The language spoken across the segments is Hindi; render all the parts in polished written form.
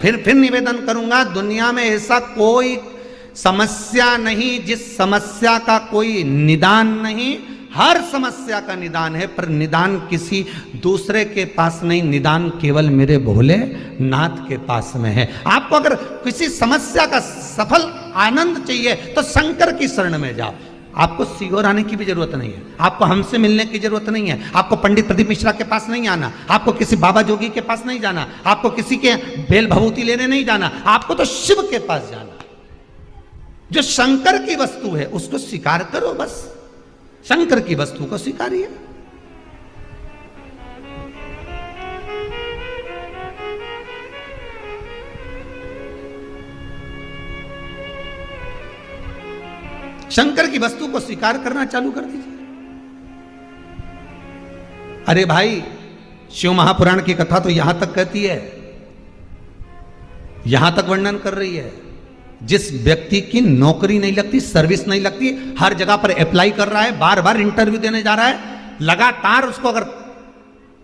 फिर निवेदन करूंगा, दुनिया में ऐसा कोई समस्या नहीं जिस समस्या का कोई निदान नहीं। हर समस्या का निदान है, पर निदान किसी दूसरे के पास नहीं, निदान केवल मेरे भोले नाथ के पास में है। आपको अगर किसी समस्या का सफल आनंद चाहिए तो शंकर की शरण में जाओ। आपको सीहोर आने की भी जरूरत नहीं है, आपको हमसे मिलने की जरूरत नहीं है, आपको पंडित प्रदीप मिश्रा के पास नहीं आना, आपको किसी बाबा जोगी के पास नहीं जाना, आपको किसी के बेल भभूति लेने नहीं जाना, आपको तो शिव के पास जाना। जो शंकर की वस्तु है उसको स्वीकार करो, बस शंकर की वस्तु को स्वीकारिए। शंकर की वस्तु को स्वीकार करना चालू कर दीजिए। अरे भाई, शिव महापुराण की कथा तो यहां तक कहती है, यहां तक वर्णन कर रही है, जिस व्यक्ति की नौकरी नहीं लगती, सर्विस नहीं लगती, हर जगह पर अप्लाई कर रहा है, बार बार इंटरव्यू देने जा रहा है, लगातार उसको अगर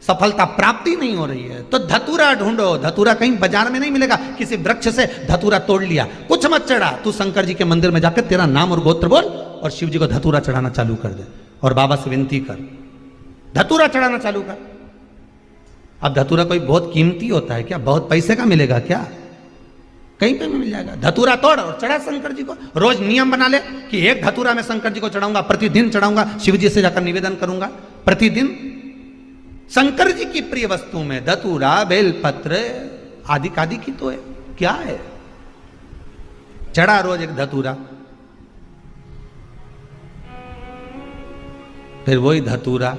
सफलता प्राप्ति नहीं हो रही है तो धतूरा ढूंढो। धतूरा कहीं बाजार में नहीं मिलेगा, किसी वृक्ष से धतूरा तोड़ लिया, कुछ मत चढ़ा, तू शंकर जी के मंदिर में जाकर तेरा नाम और गोत्र बोल और शिव जी को धतूरा चढ़ाना चालू कर दे और बाबा से विनती कर, धतूरा चढ़ाना चालू कर। अब धतूरा कोई बहुत कीमती होता है क्या? बहुत पैसे का मिलेगा क्या? कहीं पे भी मिल जाएगा। धतूरा तोड़ और चढ़ा शंकर जी को। रोज नियम बना ले कि एक धतूरा मैं शंकर जी को चढ़ाऊंगा, प्रतिदिन चढ़ाऊंगा, शिव जी से जाकर निवेदन करूंगा प्रतिदिन। शंकर जी की प्रिय वस्तु में धतूरा, बेलपत्र आदि कादि की तो है, क्या है? चढ़ा रोज एक धतूरा, फिर वही धतूरा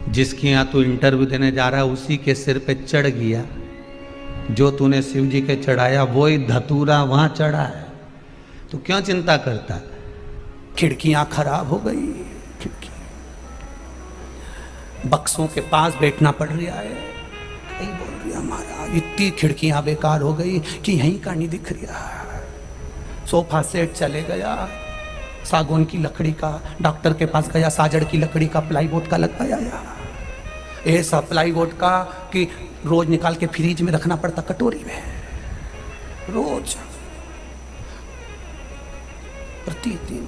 जिसके यहां तू इंटरव्यू देने जा रहा है उसी के सिर पे चढ़ गया। जो तूने शिव जी के चढ़ाया वही धतूरा वहां चढ़ा है, तो क्यों चिंता करता? खिड़कियां खराब हो गई, खिड़की बक्सों के पास बैठना पड़ रहा है। कहीं बोल रहा महाराज इतनी खिड़कियां बेकार हो गई कि यहीं का नहीं दिख रहा है। सोफा सेट चले गया, सागौन की लकड़ी का, डॉक्टर के पास गया, साजड़ की लकड़ी का प्लाईवुड का लगवाया, ऐसा प्लाईवुड का कि रोज निकाल के फ्रिज में रखना पड़ता, कटोरी में रोज प्रतिदिन।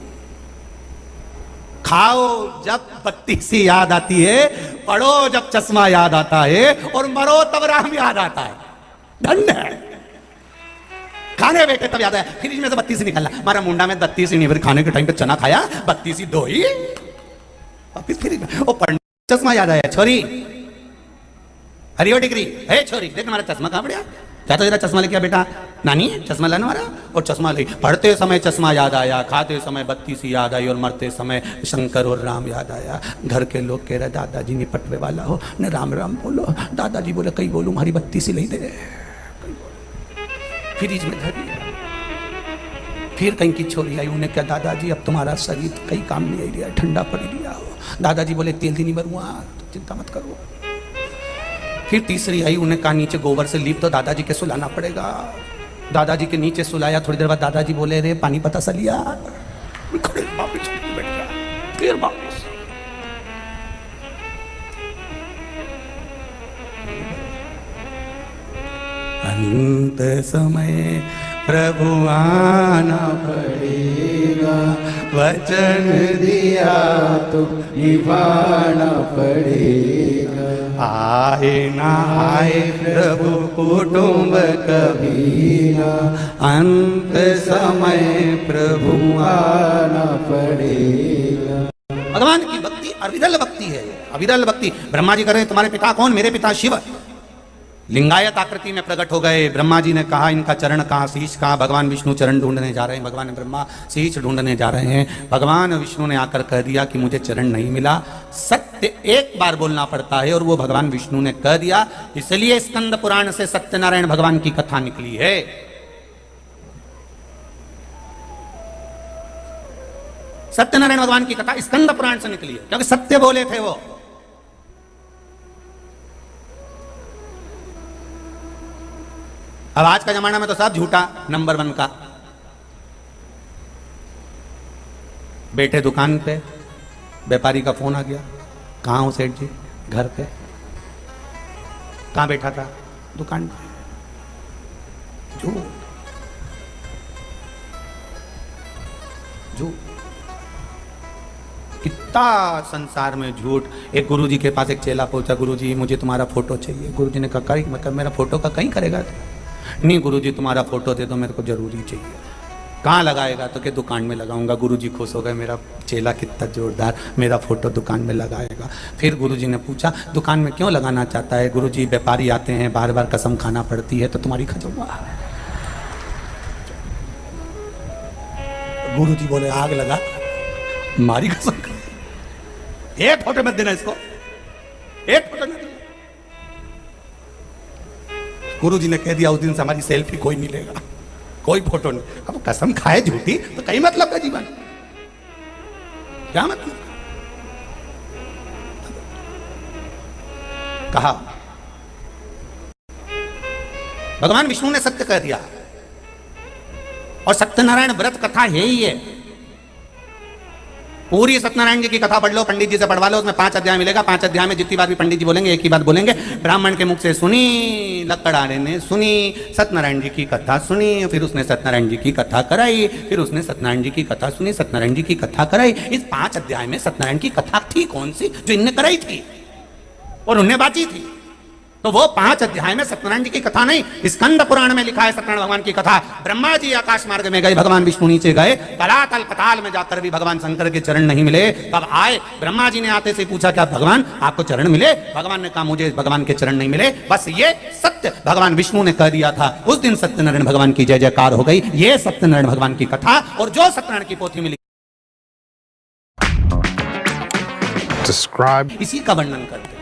खाओ जब बत्ती सी याद आती है, पढ़ो जब चश्मा याद आता है, और मरो तब राम याद आता है। धन्य है। खाने बैठे तब याद आया, फ्रिज में से बत्ती सी निकालना, हमारा मुंडा में बत्ती सी नहीं, फिर खाने के टाइम पे चना खाया, बत्ती सी दो ही, वापिस फ्रिज में। वो पढ़ने चश्मा याद आया, छोरी हरियो डिग्री है, छोरी देख हमारा चश्मा कहां पड़ा? क्या तो तेरा चश्मा लेके बेटा? नानी चश्मा लाना हमारा, और चश्मा ले। पढ़ते समय चश्मा याद आया, खाते समय बत्ती सी याद आई, और मरते समय शंकर और राम याद आया। घर के लोग कह रहे दादाजी निपटवे वाला हो न, राम राम बोलो। दादाजी बोले कई बोलूं, हमारी बत्ती सी ले दे, फ्रिज में धर दिया। फिर कहीं की छोरी आई, उन्हें क्या दादाजी अब तुम्हारा शरीर कई काम नहीं आई रहा, ठंडा पड़ गया हो। दादाजी बोले तेल ही नहीं भरूंगा, चिंता मत करो। फिर तीसरी आई, उन्हें कहा नीचे गोबर से लीप तो दादाजी के सुलाना पड़ेगा। दादाजी के नीचे सुलाया, थोड़ी देर बाद दादाजी बोले रे पानी पता सा लिया, वापस बैठ गया, फिर वापस। अंत समय प्रभु आना पड़ेगा, वचन दिया तो निभाना पड़ेगा। आए ना आए प्रभु कुटुंब कभी ना, अंत समय प्रभु आना पड़ेगा। भगवान की भक्ति अविरल भक्ति है, अविरल भक्ति। ब्रह्मा जी करें तुम्हारे पिता कौन? मेरे पिता शिव लिंगायत आकृति में प्रकट हो गए। ब्रह्मा जी ने कहा इनका चरण कहाँ, शीश कहाँ? भगवान विष्णु चरण ढूंढने जा रहे हैं, भगवान ब्रह्मा शीश ढूंढने जा रहे हैं। भगवान विष्णु ने आकर कह दिया कि मुझे चरण नहीं मिला। सत्य एक बार बोलना पड़ता है, और वो भगवान विष्णु ने कह दिया। इसलिए स्कंद पुराण से सत्यनारायण भगवान की कथा निकली है। सत्यनारायण भगवान की कथा स्कंद पुराण से निकली है, क्योंकि सत्य बोले थे वो। अब आज का जमाना में तो सब झूठा नंबर 1 का। बैठे दुकान पे, व्यापारी का फोन आ गया, कहाँ हो सेठ जी? घर पे। कहां बैठा था? दुकान पे। झूठ झूठ, कितना संसार में झूठ। एक गुरुजी के पास एक चेला पहुंचा, गुरुजी मुझे तुम्हारा फोटो चाहिए। गुरुजी ने कहा मैं मेरा फोटो का कहीं करेगा? नहीं गुरुजी तुम्हारा फोटो दे दो, मेरे को जरूरी चाहिए। कहाँ लगाएगा? तो कि दुकान में लगाऊंगा। गुरुजी खुश हो गए, मेरा चेला कितना जोरदार, मेरा फोटो दुकान में लगाएगा। फिर गुरुजी ने पूछा दुकान में क्यों लगाना चाहता है? गुरुजी व्यापारी आते हैं, बार बार कसम खाना पड़ती है, तो तुम्हारी खजूंगा। गुरुजी बोले आग लगा, मारी कसम। एक फोटो मत देना इसको, एक फोटो मत देना। गुरुजी ने कह दिया उस दिन से हमारी सेल्फी कोई नहीं लेगा, कोई फोटो नहीं। अब कसम खाए झूठी तो कई मतलब का जीवन, क्या मतलब? कहा भगवान विष्णु ने सत्य कह दिया। और सत्यनारायण व्रत कथा है ही है। पूरी सत्यनारायण जी की कथा पढ़ लो, पंडित जी से पढ़वा लो, उसमें 5 अध्याय मिलेगा। 5 अध्याय में जितनी बार भी पंडित जी बोलेंगे एक ही बात बोलेंगे, ब्राह्मण के मुख से सुनी, लकड़ारे ने सुनी, सत्यनारायण जी की कथा सुनी, फिर उसने सत्यनारायण जी की कथा कराई, फिर उसने सत्यनारायण जी की कथा सुनी, सत्यनारायण जी की कथा कराई। इस 5 अध्याय में सत्यनारायण की कथा थी कौन सी जो इनने कराई थी और उन्हें बाची थी? तो वो 5 अध्याय में सत्यनारायण जी की कथा नहीं, स्कंद पुराण में लिखा है सत्यनारायण भगवान की कथा। ब्रह्मा जी आकाश मार्ग में गए, भगवान विष्णु नीचे गए, तलातल पताल में जाकर भी भगवान शंकर के चरण नहीं मिले। तब आए, ब्रह्मा जी ने आते से पूछा क्या भगवान आपको चरण मिले? भगवान ने कहा मुझे भगवान के चरण नहीं मिले। बस ये सत्य भगवान विष्णु ने कह दिया था। उस दिन सत्यनारायण भगवान की जय जयकार हो गई। ये सत्यनारायण भगवान की कथा और जो सत्यनारायण की पोथी में Describe. इसी का वर्णन करते।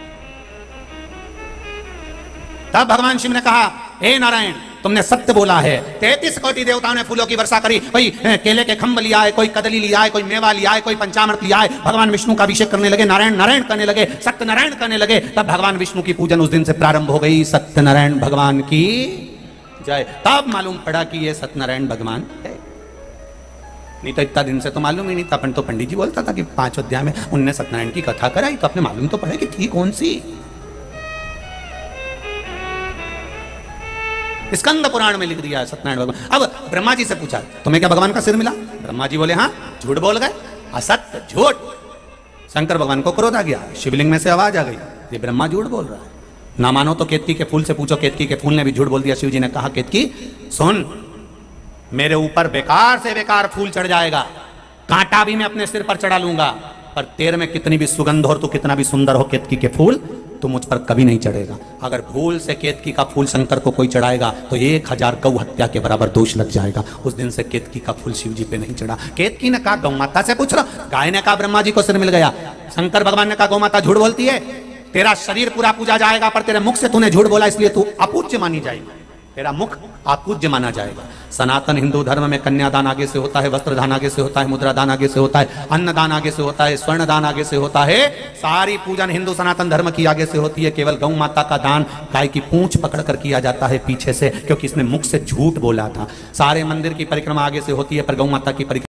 तब भगवान शिव ने कहा हे नारायण तुमने सत्य बोला है। 33 कोटि देवताओं ने फूलों की वर्षा करी, कोई केले के खंभ लिया है, कोई कदली लिया है, कोई मेवा लिया है, कोई पंचामृत लिया है। भगवान विष्णु का अभिषेक करने लगे, नारायण नारायण करने लगे, सत्यनारायण करने लगे। तब भगवान विष्णु की पूजन उस दिन से प्रारंभ हो गई। सत्यनारायण भगवान की जय। तब मालूम पड़ा कि ये सत्यनारायण भगवान है। नहीं तो इतना दिन से तो मालूम ही नहीं था। अपन तो पंडित जी बोलता था कि 5 अध्याय में उनने सत्यनारायण की कथा कराई, तो अपने मालूम तो पड़े कि थी कौन सी। स्कंद पुराण में लिख दिया है सत्यनारायण भगवान। अब ब्रह्मा जी से पूछा तुम्हें क्या भगवान का सिर मिला? ब्रह्मा जी बोले हाँ। झूठ बोल गए, असत्य झूठ। शंकर भगवान को क्रोध आ गया, शिवलिंग में से आवाज आ गई ये ब्रह्मा झूठ बोल रहा है। ना मानो तो केतकी के फूल से पूछो, केतकी के फूल ने भी झूठ बोल दिया। शिव जी ने कहा केतकी सुन, मेरे ऊपर बेकार से बेकार फूल चढ़ जाएगा, कांटा भी मैं अपने सिर पर चढ़ा लूंगा, पर तेरे में कितनी भी सुगंध हो, तो कितना भी सुंदर हो केतकी के फूल, तो मुझ पर कभी नहीं चढ़ेगा। अगर भूल से केतकी का फूल शंकर को कोई चढ़ाएगा तो 1000 गौ हत्या के बराबर दोष लग जाएगा। उस दिन से केतकी का फूल शिव जी पे नहीं चढ़ा। केतकी ने कहा गौ माता से पूछ लो। गाय ने कहा ब्रह्मा जी को सिर मिल गया। शंकर भगवान ने कहा गौ माता झूठ बोलती है, तेरा शरीर पूरा पूजा जाएगा, पर तेरे मुख से तूने झूठ बोला इसलिए तू अपूज्य मानी जाएगी, तेरा मुख अपूज्य माना जाएगा। सनातन हिंदू धर्म में कन्यादान आगे से होता है, वस्त्रदान आगे से होता है, मुद्रादान आगे से होता है, अन्नदान आगे से होता है, स्वर्णदान आगे से होता है। सारी पूजन हिंदू सनातन धर्म की आगे से होती है। केवल गौ माता का दान गाय की पूंछ पकड़ कर किया जाता है पीछे से, क्योंकि इसने मुख से झूठ बोला था। सारे मंदिर की परिक्रमा आगे से होती है, पर गौ माता की परिक्रमा